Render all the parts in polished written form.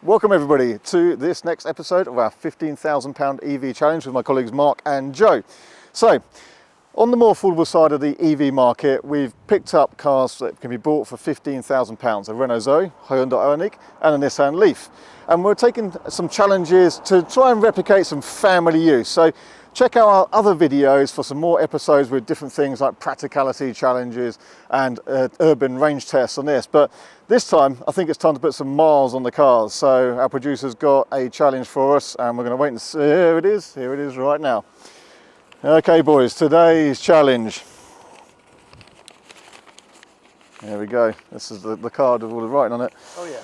Welcome everybody to this next episode of our £15,000 EV challenge with my colleagues Mark and Joe. So, on the more affordable side of the EV market, we've picked up cars that can be bought for £15,000, a Renault Zoe, Hyundai Ioniq and a Nissan Leaf. And we're taking some challenges to try and replicate some family use. So check out our other videos for some more episodes with different things like practicality challenges and urban range tests on this. But this time, I think it's time to put some miles on the cars. So our producer's got a challenge for us and we're going to wait and see. Here it is right now. Okay boys, today's challenge. There we go. This is the card with all the writing on it. Oh yeah.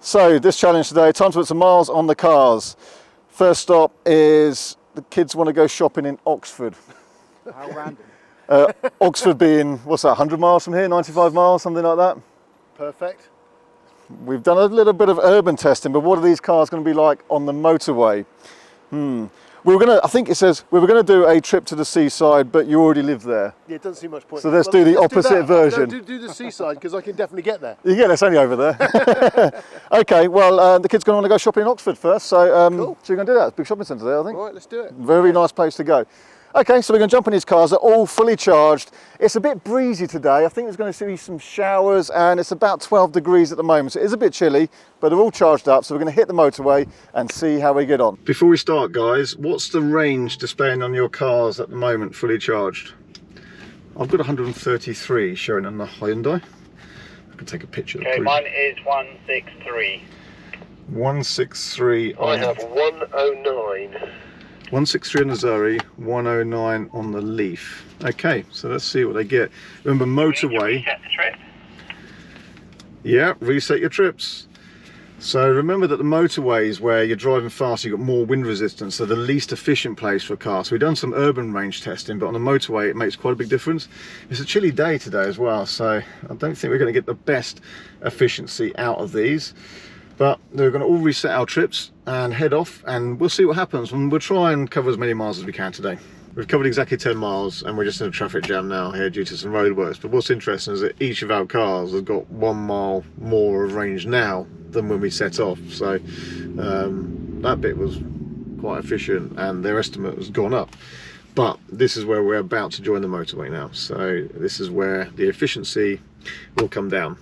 So this challenge today, time to put some miles on the cars. First stop is the kids want to go shopping in Oxford. How random. Oxford being, what's that, 100 miles from here, 95 miles, something like that? Perfect. We've done a little bit of urban testing, but what are these cars going to be like on the motorway? We were going to, I think it says, we were going to do a trip to the seaside, but you already live there. Yeah, it doesn't seem much point. So let's do the opposite version. No, do the seaside, because I can definitely get there. Yeah, it's only over there. Okay, well, the kids going to want to go shopping in Oxford first, so, cool. So you're going to do that. It's a big shopping centre there, I think. All right, let's do it. Very nice place to go. Okay, so we're going to jump in these cars. They're all fully charged. It's a bit breezy today. I think there's going to be some showers and it's about 12 degrees at the moment. So it is a bit chilly, but they're all charged up. So we're going to hit the motorway and see how we get on. Before we start, guys, what's the range displaying on your cars at the moment, fully charged? I've got 133 showing on the Hyundai. I can take a picture. Okay, mine is 163. 163 on... I have 109. 163 on the Zoe, 109 on the Leaf. Okay, so let's see what they get. Remember, motorway. Reset the trip. Yeah, reset your trips. So remember that the motorways where you're driving fast, you've got more wind resistance, so the least efficient place for cars. So we've done some urban range testing, but on the motorway it makes quite a big difference. It's a chilly day today as well, so I don't think we're going to get the best efficiency out of these. But we're going to all reset our trips and head off, and we'll see what happens. And we'll try and cover as many miles as we can today. We've covered exactly 10 miles and we're just in a traffic jam now here due to some roadworks. But what's interesting is that each of our cars has got 1 mile more of range now than when we set off. So that bit was quite efficient and their estimate has gone up. But this is where we're about to join the motorway now. So this is where the efficiency will come down.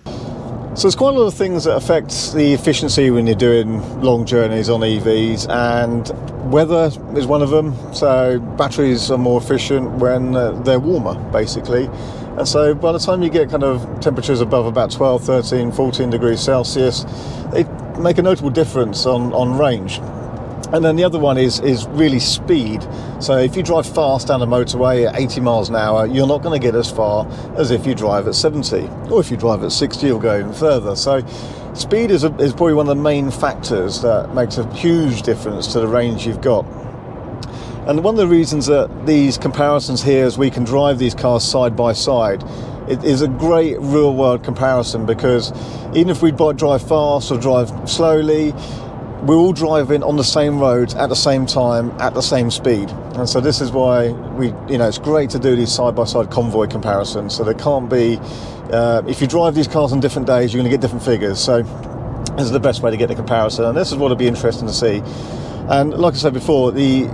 So there's quite a lot of things that affect the efficiency when you're doing long journeys on EVs, and weather is one of them. So batteries are more efficient when they're warmer, basically. And so by the time you get kind of temperatures above about 12, 13, 14 degrees Celsius, they make a notable difference on range. And then the other one is really speed. So if you drive fast down a motorway at 80 miles an hour, you're not going to get as far as if you drive at 70. Or if you drive at 60, you'll go even further. So speed is probably one of the main factors that makes a huge difference to the range you've got. And one of the reasons that these comparisons here is we can drive these cars side by side. It is a great real world comparison, because even if we drive fast or drive slowly, we're all driving on the same roads at the same time at the same speed. And so this is why it's great to do these side-by-side convoy comparisons. So there can't be, if you drive these cars on different days, you're going to get different figures. So this is the best way to get the comparison, and this is what will be interesting to see. And like I said before, the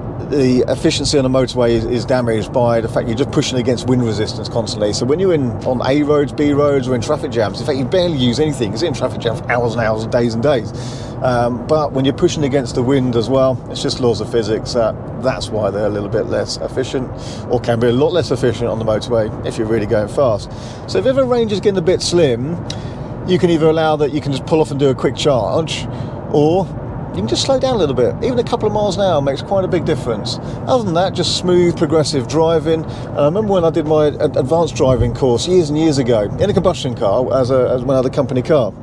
efficiency on the motorway is damaged by the fact you're just pushing against wind resistance constantly. So when you're on A roads, B roads, or in traffic jams, in fact you barely use anything. You sit in traffic jams for hours and hours, days and days. But when you're pushing against the wind as well, it's just laws of physics. That's why they're a little bit less efficient, or can be a lot less efficient on the motorway if you're really going fast. So if ever range is getting a bit slim, you can either allow that you can just pull off and do a quick charge, or you can just slow down a little bit. Even a couple of miles an hour makes quite a big difference. Other than that, just smooth, progressive driving. And I remember when I did my advanced driving course years and years ago in a combustion car as one other company car.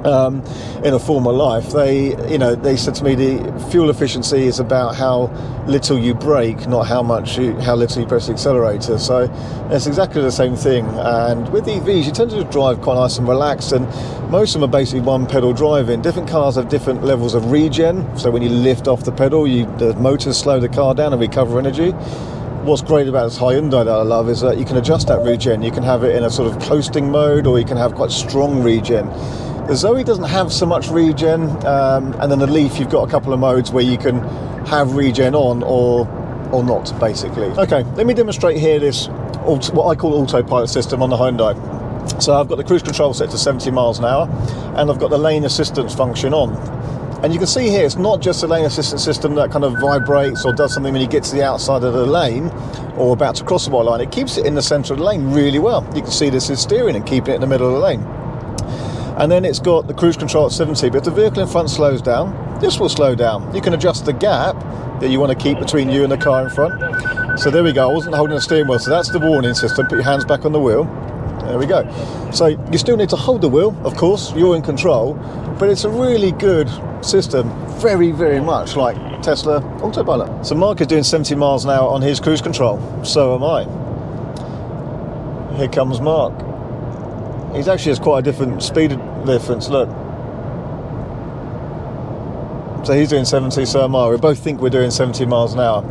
In a former life, they said to me the fuel efficiency is about how little you brake, not how little you press the accelerator. So it's exactly the same thing. And with EVs, you tend to just drive quite nice and relaxed, and most of them are basically one pedal driving. Different cars have different levels of regen. So when you lift off the pedal, the motors slow the car down and recover energy. What's great about this Hyundai that I love is that you can adjust that regen. You can have it in a sort of coasting mode, or you can have quite strong regen. The Zoe doesn't have so much regen, and then the Leaf, you've got a couple of modes where you can have regen on or not, basically. Okay, let me demonstrate here this what I call autopilot system on the Hyundai. So I've got the cruise control set to 70 miles an hour, and I've got the lane assistance function on. And you can see here, it's not just a lane assistance system that kind of vibrates or does something when you get to the outside of the lane or about to cross the white line. It keeps it in the centre of the lane really well. You can see this is steering and keeping it in the middle of the lane. And then it's got the cruise control at 70, but if the vehicle in front slows down, this will slow down. You can adjust the gap that you want to keep between you and the car in front. So there we go, I wasn't holding the steering wheel, so that's the warning system. Put your hands back on the wheel. There we go. So you still need to hold the wheel, of course, you're in control, but it's a really good system, very, very much like Tesla Autopilot. So Mark is doing 70 miles an hour on his cruise control, so am I. Here comes Mark. He's actually has quite a different speed difference, look. So he's doing 70, so am I. We both think we're doing 70 miles an hour.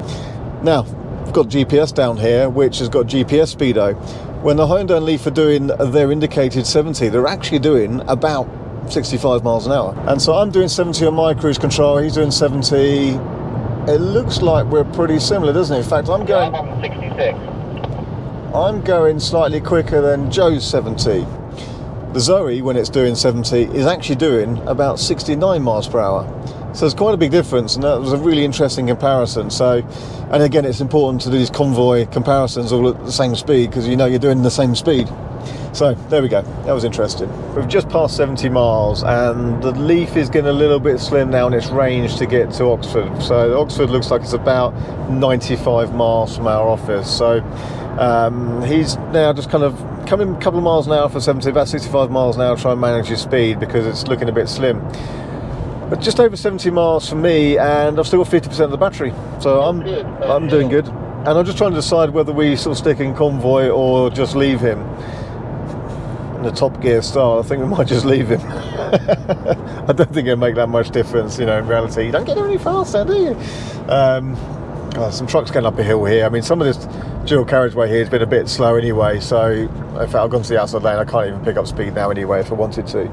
Now, we've got GPS down here, which has got GPS speedo. When the Hyundai and Leaf are doing their indicated 70, they're actually doing about 65 miles an hour. And so I'm doing 70 on my cruise control, he's doing 70. It looks like we're pretty similar, doesn't it? In fact, I'm on 66. I'm going slightly quicker than Joe's 70. The Zoe, when it's doing 70, is actually doing about 69 miles per hour. So there's quite a big difference, and that was a really interesting comparison. So, and again, it's important to do these convoy comparisons all at the same speed, because you know you're doing the same speed. So there we go, that was interesting. We've just passed 70 miles, and the Leaf is getting a little bit slim now in its range to get to Oxford. So Oxford looks like it's about 95 miles from our office. So he's now just kind of coming a couple of miles an hour for 70, about 65 miles an hour, try and manage his speed because it's looking a bit slim. But just over 70 miles for me, and I've still got 50% of the battery, so I'm doing good. And I'm just trying to decide whether we sort of stick in convoy or just leave him in the top gear style. I think we might just leave him. I don't think it'll make that much difference, you know, in reality. You don't get any faster, do you? Some trucks going up a hill here. I mean, some of this dual carriageway here has been a bit slow anyway, so if I've gone to the outside lane, I can't even pick up speed now anyway if I wanted to.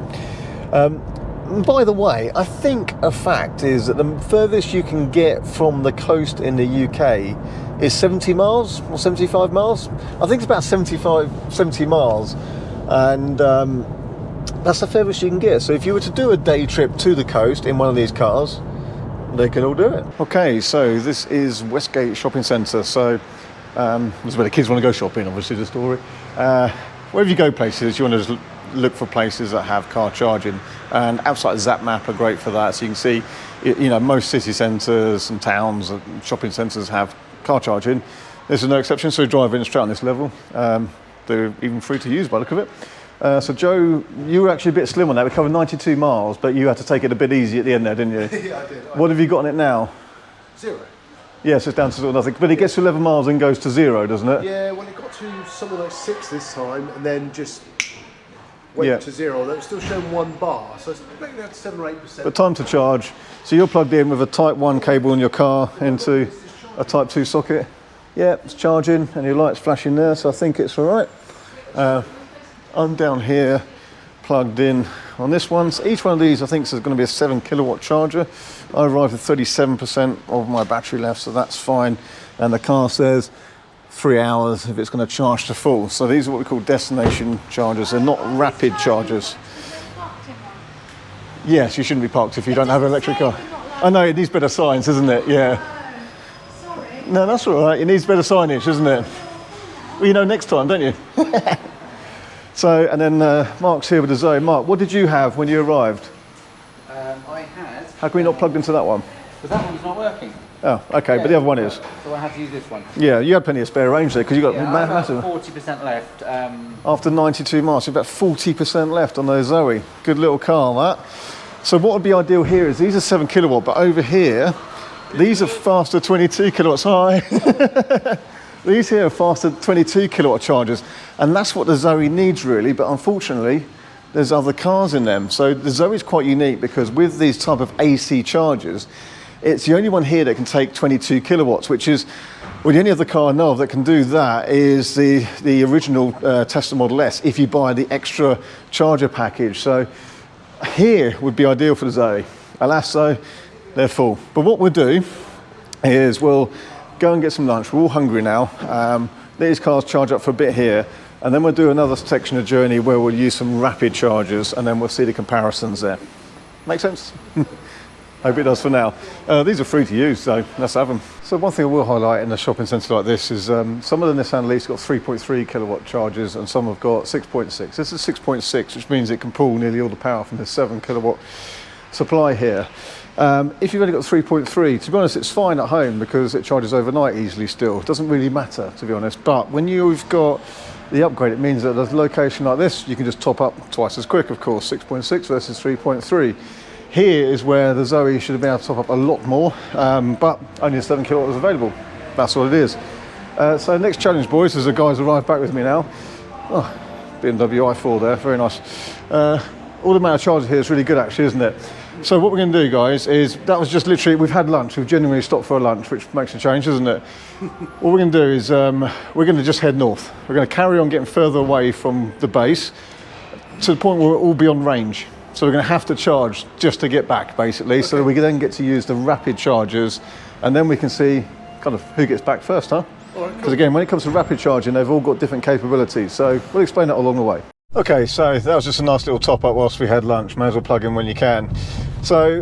By the way, I think a fact is that the furthest you can get from the coast in the UK is 70 miles or 75 miles. I think it's about 70 miles, and that's the furthest you can get. So if you were to do a day trip to the coast in one of these cars, they can all do it. Okay, so this is Westgate Shopping Centre. So this is where the kids want to go shopping, obviously, the story. Wherever you go places, you want to just look for places that have car charging, and apps like ZapMap are great for that. So you can see, you know, most city centres and towns and shopping centres have car charging. This is no exception, so driving straight on this level. They're even free to use by the look of it. So Joe, you were actually a bit slim on that. We covered 92 miles, but you had to take it a bit easy at the end there, didn't you? Yeah, I did. What have you got on it now? 0. Yes, it's down to sort of nothing, but it gets to 11 miles and goes to 0, doesn't it? Yeah, well, it got to something like 6 this time, and then just went to 0. That was still showing 1 bar, so it's maybe down to 7 or 8%. But time to charge. So you're plugged in with a Type 1 cable in your car into a Type 2 socket. Yeah, it's charging, and your light's flashing there, so I think it's all right. I'm down here, plugged in on this one. So each one of these, I think, is going to be a 7 kilowatt charger. I arrived with 37% of my battery left, so that's fine. And the car says 3 hours if it's going to charge to full. So these are what we call destination chargers. They're not rapid chargers. Yes, you shouldn't be parked if you don't have an electric car. I know, it needs better signs, isn't it? Yeah. No, that's all right. It needs better signage, isn't it? Well, you know next time, don't you? So, and then Mark's here with the Zoe. Mark, what did you have when you arrived? I had... How come you're not plugged into that one? Because that one's not working. Oh, okay, but the other one is. So I had to use this one. Yeah, you had plenty of spare range there because you got massive. massive. 40% left. After 92 miles, you've about 40% left on those Zoe. Good little car, that. So what would be ideal here is these are 7 kilowatt, but over here, these are faster 22 kilowatts. Hi. These here are faster 22 kilowatt chargers, and that's what the Zoe needs really, but unfortunately, there's other cars in them. So the Zoe is quite unique because with these type of AC chargers, it's the only one here that can take 22 kilowatts, which is, well, the only other car I know of that can do that is the original Tesla Model S, if you buy the extra charger package. So here would be ideal for the Zoe. Alas though, they're full. But what we'll do is we'll go and get some lunch. We're all hungry now. These cars charge up for a bit here, and then we'll do another section of journey where we'll use some rapid chargers, and then we'll see the comparisons there. Make sense? Hope it does for now. These are free to use, so let's have them. So one thing I will highlight in a shopping centre like this is some of the Nissan Leafs got 3.3 kilowatt chargers and some have got 6.6. This is 6.6, which means it can pull nearly all the power from this 7 kilowatt supply here. If you've only got 3.3, to be honest, it's fine at home because it charges overnight easily still. It doesn't really matter, to be honest. But when you've got the upgrade, it means that at a location like this, you can just top up twice as quick, of course, 6.6 versus 3.3. Here is where the Zoe should have been able to top up a lot more, but only 7 kilowatts available. That's what it is. So next challenge, boys, as the guys arrive back with me now. Oh, BMW i4 there, very nice. All the amount of charges here is really good actually, isn't it? So what we're going to do, guys, is that was just literally, we've had lunch, we've genuinely stopped for a lunch, which makes a change, doesn't it? What we're going to do is we're going to just head north. We're going to carry on getting further away from the base to the point where we're all beyond range. So we're going to have to charge just to get back, basically. Okay. So we can then get to use the rapid chargers, and then we can see kind of who gets back first, huh? Because again, when it comes to rapid charging, they've all got different capabilities. So we'll explain that along the way. Okay, so that was just a nice little top up whilst we had lunch. May as well plug in when you can. So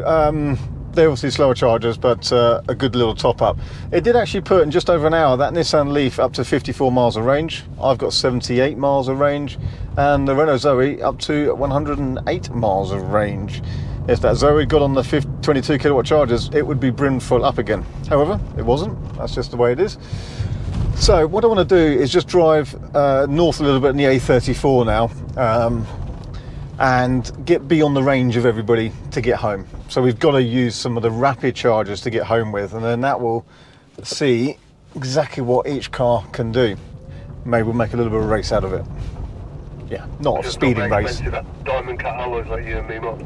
they're obviously slower chargers, but a good little top up. It did actually put in just over an hour that Nissan Leaf up to 54 miles of range. I've got 78 miles of range, and the Renault Zoe up to 108 miles of range. If that Zoe got on the 22 kilowatt chargers, it would be brim full up again. However, it wasn't. That's just the way it is. So what I want to do is just drive north a little bit in the A34 now, and get beyond the range of everybody to get home. So we've got to use some of the rapid chargers to get home with, and then that will see exactly what each car can do. Maybe we'll make a little bit of a race out of it. Yeah, not a speeding race. Diamond cut alloys like you and me, Mark.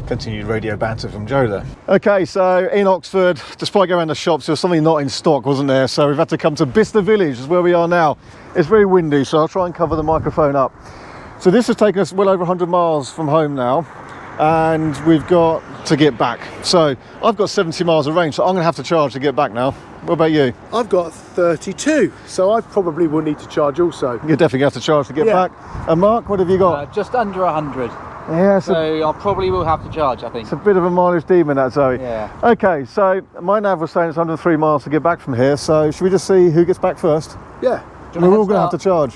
Continued radio banter from Joe there. Okay, so in Oxford, despite going around the shops, there was something not in stock, wasn't there? So we've had to come to Bicester Village, is where we are now. It's very windy, so I'll try and cover the microphone up. So this has taken us well over 100 miles from home now, and we've got to get back. So I've got 70 miles of range, so I'm going to have to charge to get back now. What about you? I've got 32, so I probably will need to charge also. You're definitely going to have to charge to get back. And Mark, what have you got? Just under 100. Yeah, so I probably will have to charge, I think. It's a bit of a mileage demon, that Zoe. Yeah. Okay, so my nav was saying it's 103 miles to get back from here, so should we just see who gets back first? Yeah. We're all going to have to charge.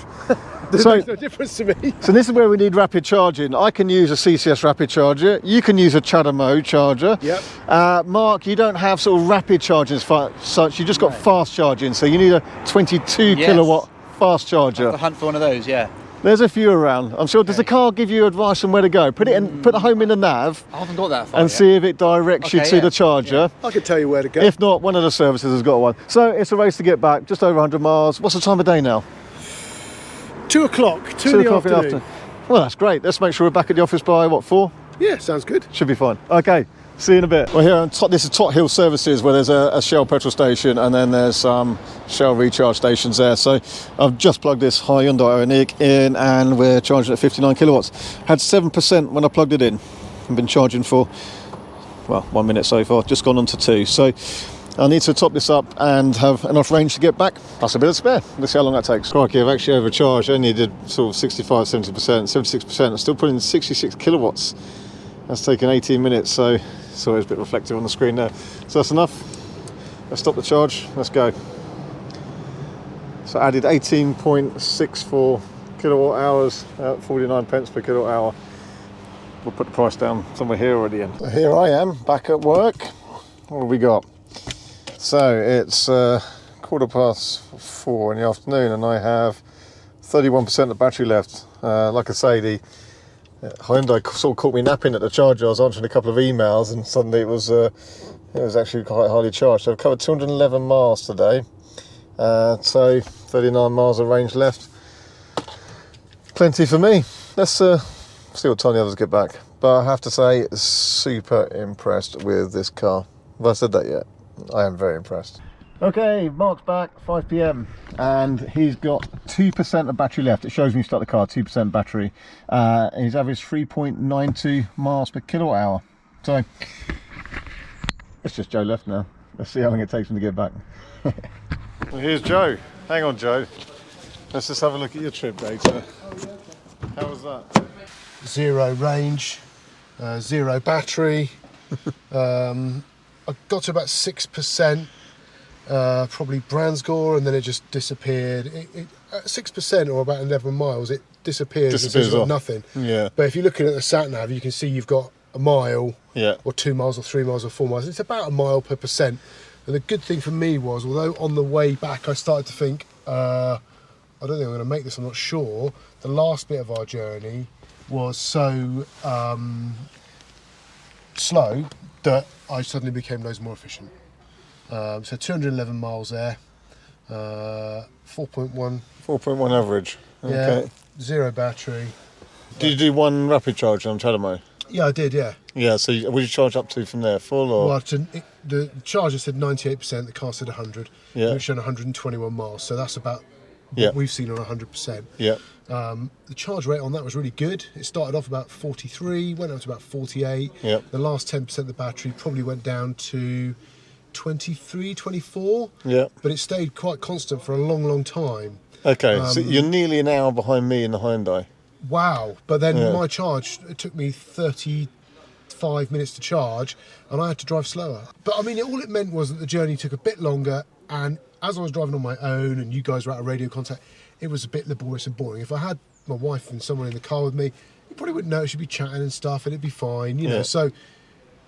There's no difference to me. So this is where we need rapid charging. I can use a CCS rapid charger. You can use a Chademo charger. Yep. Mark, you don't have sort of rapid charging as such. You just got fast charging, so you need a 22 kilowatt fast charger. I have to hunt for one of those, yeah. There's a few around. I'm sure. Does the car give you advice on where to go? Put it in. Put the home in the nav. I haven't got that far and yet. see if it directs you to the charger. I can tell you where to go. If not, one of the services has got one. So it's a race to get back. Just over 100 miles. What's the time of day now? 2 o'clock. 2 in the afternoon. Well, that's great. Let's make sure we're back at the office by what, 4? Yeah, sounds good. Should be fine. Okay. See you in a bit. We're here on this is Tot Hill Services, where there's a Shell petrol station, and then there's some Shell recharge stations there. So I've just plugged this Hyundai Ioniq in, and we're charging at 59 kilowatts. Had 7% when I plugged it in. I've been charging for, well, 1 minute so far. Just gone on to 2. So I need to top this up and have enough range to get back, plus a bit of spare. Let's see how long that takes. Crikey, I've actually overcharged. I only did sort of 65, 70%, 76%. I'm still putting 66 kilowatts. That's taken 18 minutes, so it's always a bit reflective on the screen there. So that's enough. Let's stop the charge. Let's go. So I added 18.64 kilowatt hours at 49 pence per kilowatt hour. We'll put the price down somewhere here already. So here I am, back at work. What have we got? So it's 4:15 in the afternoon, and I have 31% of battery left. Like I say, the Hyundai sort of caught me napping at the charger. I was answering a couple of emails, and suddenly it was actually quite highly charged. So I've covered 211 miles today, so 39 miles of range left. Plenty for me. Let's see what time the others get back. But I have to say, super impressed with this car. Have I said that yet? I am very impressed. Okay, Mark's back, 5 p.m. and he's got 2% of battery left. It shows when you start the car, 2% battery. He's averaged 3.92 miles per kilowatt hour. So it's just Joe left now. Let's see how long it takes him to get back. Well, here's Joe. Hang on, Joe. Let's just have a look at your trip data. How was that? 0 range, 0 battery. I got to about 6%, probably Bransgore, and then it just disappeared. At 6% or about 11 miles, it disappears. It's got nothing. Yeah. But if you're looking at the sat nav, you can see you've got a mile, yeah, or 2 miles, or 3 miles, or 4 miles. It's about a mile per percent. And the good thing for me was, although on the way back I started to think, I don't think I'm going to make this, I'm not sure. The last bit of our journey was so slow that I suddenly became loads more efficient. So 211 miles there, 4.1. 4.1 average. Okay. Yeah, 0 battery. Did you do one rapid charge on Chademo? Yeah, I did, yeah. Yeah, so what did you charge up to from there? Full or? Well, the charger said 98%, the car said 100. Yeah. And it's shown 121 miles, so that's about what we've seen on 100%. Yeah. The charge rate on that was really good. It started off about 43, went up to about 48. Yeah. The last 10% of the battery probably went down to 23, 24. Yeah. But it stayed quite constant for a long, long time. Okay, so you're nearly an hour behind me in the Hyundai. Wow. But then my charge, it took me 35 minutes to charge, and I had to drive slower. But I mean, all it meant was that the journey took a bit longer, and as I was driving on my own and you guys were out of radio contact, it was a bit laborious and boring. If I had my wife and someone in the car with me, you probably wouldn't notice. You'd be chatting and stuff, and it'd be fine, you know. So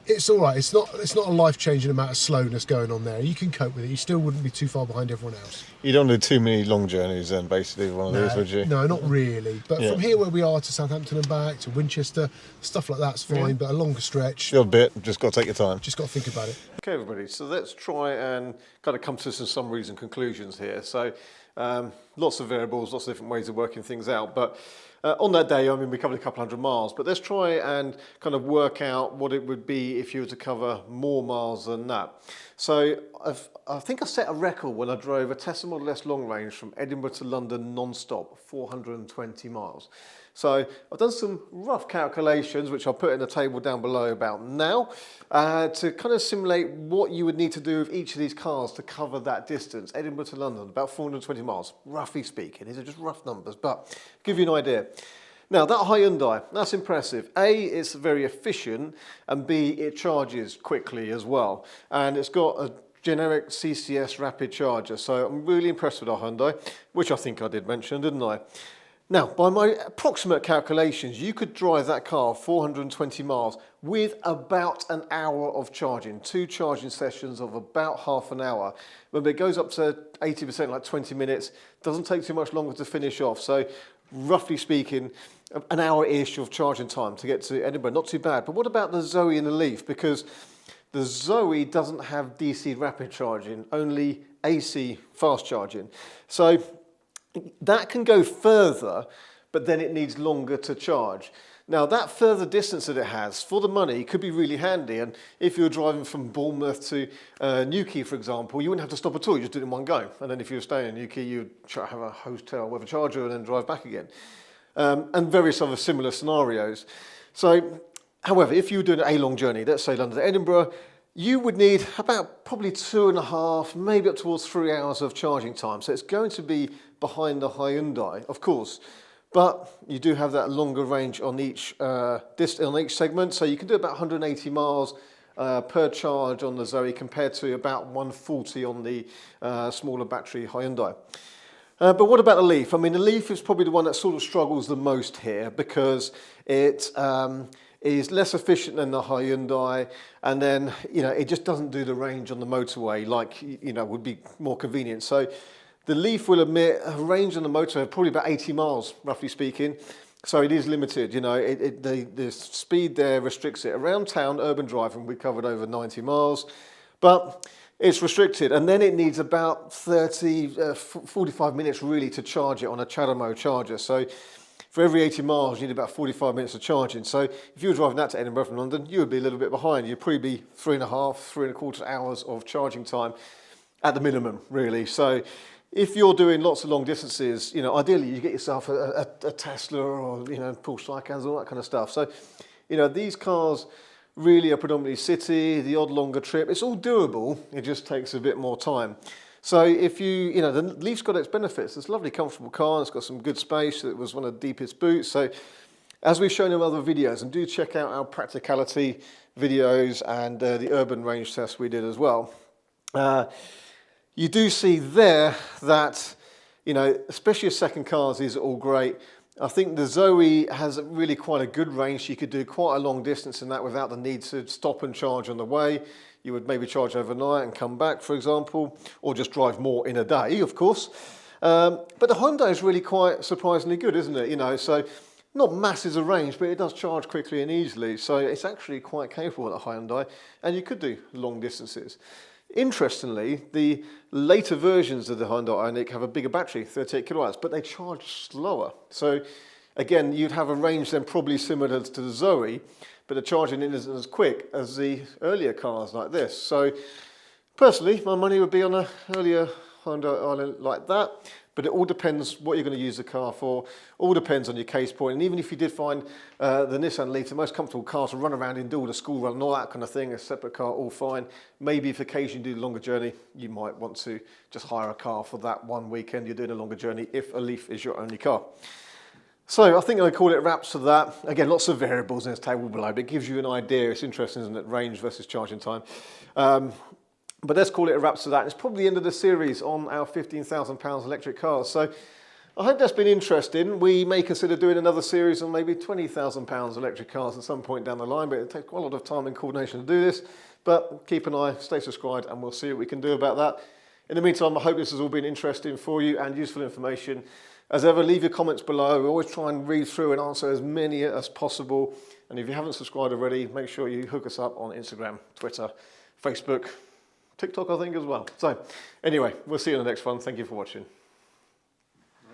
it's all right. It's not a life-changing amount of slowness going on there. You can cope with it. You still wouldn't be too far behind everyone else. You don't do too many long journeys then, basically, one of these, would you? No, not really. But from here where we are to Southampton and back to Winchester, stuff like that's fine. But a longer stretch, a bit. Just got to take your time. Just got to think about it. Okay, everybody. So let's try and kind of come to some summaries and conclusions here. So lots of variables, lots of different ways of working things out. But on that day, I mean, we covered a couple hundred miles, but let's try and kind of work out what it would be if you were to cover more miles than that. So I think I set a record when I drove a Tesla Model S long range from Edinburgh to London non-stop, 420 miles. So I've done some rough calculations, which I'll put in the table down below about now, to kind of simulate what you would need to do with each of these cars to cover that distance. Edinburgh to London, about 420 miles, roughly speaking. These are just rough numbers, but give you an idea. Now, that Hyundai, that's impressive. A, it's very efficient, and B, it charges quickly as well. And it's got a generic CCS rapid charger, so I'm really impressed with our Hyundai, which I think I did mention, didn't I? Now, by my approximate calculations, you could drive that car 420 miles with about an hour of charging, 2 charging sessions of about half an hour. When it goes up to 80%, like 20 minutes, doesn't take too much longer to finish off. So, roughly speaking, an hour-ish of charging time to get to Edinburgh. Not too bad. But what about the Zoe and the Leaf? Because the Zoe doesn't have DC rapid charging, only AC fast charging. So that can go further, but then it needs longer to charge. Now, that further distance that it has, for the money, could be really handy. And if you're driving from Bournemouth to Newquay, for example, you wouldn't have to stop at all. You just do it in one go. And then if you were staying in Newquay, you'd have a hotel with a charger and then drive back again. And various other similar scenarios. So, however, if you were doing a long journey, let's say London to Edinburgh, you would need about probably 2.5, maybe up towards 3 hours of charging time. So it's going to be behind the Hyundai, of course. But you do have that longer range on each segment. So you can do about 180 miles per charge on the Zoe compared to about 140 on the smaller battery Hyundai. But what about the Leaf? I mean, the Leaf is probably the one that sort of struggles the most here because it is less efficient than the Hyundai, and then, you know, it just doesn't do the range on the motorway like, you know, would be more convenient. So the Leaf will admit a range on the motorway probably about 80 miles, roughly speaking. So it is limited, you know, the speed there restricts it. Around town, urban driving, we covered over 90 miles, but it's restricted. And then it needs about 45 minutes really to charge it on a Chademo charger. So for every 80 miles, you need about 45 minutes of charging. So if you were driving that to Edinburgh from London, you would be a little bit behind. You'd probably be 3.5 hours of charging time. at the minimum, really. So if you're doing lots of long distances, you know, ideally you get yourself a Tesla or, you know, Porsche Taycans, all that kind of stuff. So, you know, these cars really are predominantly city, the odd longer trip. It's all doable, it just takes a bit more time. So if you know, the Leaf's got its benefits. It's a lovely, comfortable car. It's got some good space. It was one of the deepest boots. So as we've shown in other videos, and do check out our practicality videos and the urban range test we did as well. You do see there that, you know, especially as second cars, these are all great. I think the Zoe has really quite a good range. You could do quite a long distance in that without the need to stop and charge on the way. You would maybe charge overnight and come back, for example, or just drive more in a day, of course. But the Hyundai is really quite surprisingly good, isn't it? You know, so not masses of range, but it does charge quickly and easily. So it's actually quite capable at the Hyundai, and you could do long distances. Interestingly, the later versions of the Hyundai Ioniq have a bigger battery, 38 kilowatts, but they charge slower. So again, you'd have a range then probably similar to the Zoe, but the charging isn't as quick as the earlier cars like this. So personally, my money would be on an earlier Hyundai Ioniq like that, but it all depends what you're going to use the car for, all depends on your case point. And even if you did find the Nissan Leaf the most comfortable car to run around in, do all the school run and all that kind of thing, a separate car, all fine. Maybe if occasionally you do a longer journey, you might want to just hire a car for that one weekend you're doing a longer journey if a Leaf is your only car. So I think I call it wraps for that. Again, lots of variables in this table below, but it gives you an idea. It's interesting, isn't it? Range versus charging time. But let's call it a wraps to that. It's probably the end of the series on our £15,000 electric cars. So I hope that's been interesting. We may consider doing another series on maybe £20,000 electric cars at some point down the line, but it takes quite a lot of time and coordination to do this. But keep an eye, stay subscribed, and we'll see what we can do about that. In the meantime, I hope this has all been interesting for you and useful information. As ever, leave your comments below. We always try and read through and answer as many as possible. And if you haven't subscribed already, make sure you hook us up on Instagram, Twitter, Facebook, TikTok, I think, as well. So anyway, we'll see you in the next one. Thank you for watching.